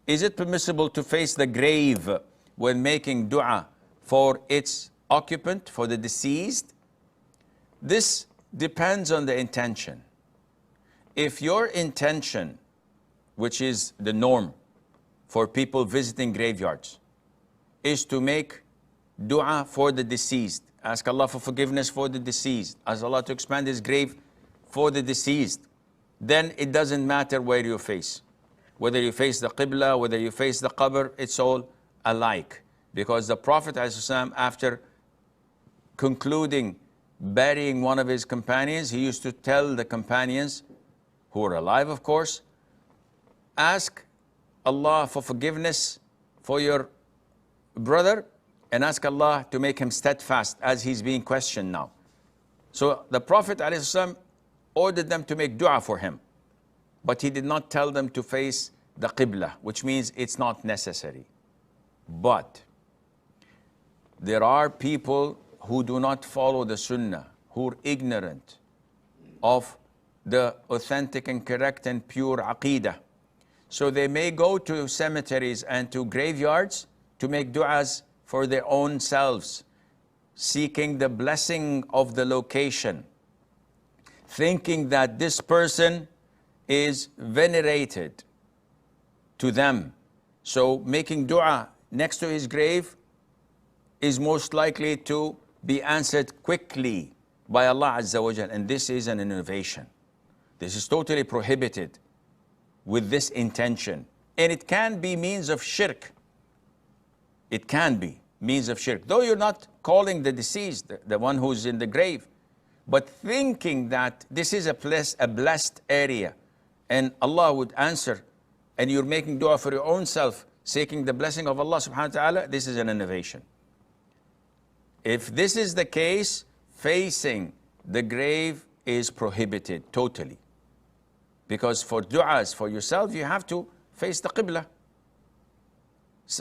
Is it permissible to face the grave when making dua for its occupant, for the deceased? This depends on the intention. If your intention, which is the norm for people visiting graveyards, is to make dua for the deceased, ask Allah for forgiveness for the deceased, ask Allah to expand his grave for the deceased, then it doesn't matter where you face. Whether you face the Qibla, whether you face the Qabr, it's all alike. Because the Prophet ﷺ, after concluding burying one of his companions, he used to tell the companions, who were alive of course, ask Allah for forgiveness for your brother and ask Allah to make him steadfast as he's being questioned now. So the Prophet ﷺ ordered them to make dua for him, but he did not tell them to face the Qibla, which means it's not necessary. But there are people who do not follow the Sunnah, who are ignorant of the authentic and correct and pure Aqeedah. So they may go to cemeteries and to graveyards to make du'as for their own selves, seeking the blessing of the location, thinking that this person is venerated to them. So making dua next to his grave is most likely to be answered quickly by Allah Azza wa Jal. And this is an innovation. This is totally prohibited with this intention. And it can be means of shirk. It can be means of shirk. Though you're not calling the deceased, the one who's in the grave, but thinking that this is a blessed area and Allah would answer, and you're making dua for your own self, seeking the blessing of Allah subhanahu wa ta'ala, this is an innovation. If this is the case, facing the grave is prohibited totally. Because for du'as for yourself, you have to face the Qibla.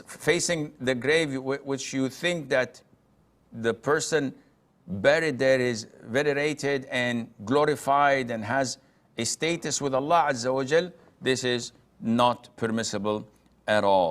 Facing the grave which you think that the person buried there is venerated and glorified and has a status with Allah Azza wa Jal, this is not permissible at all.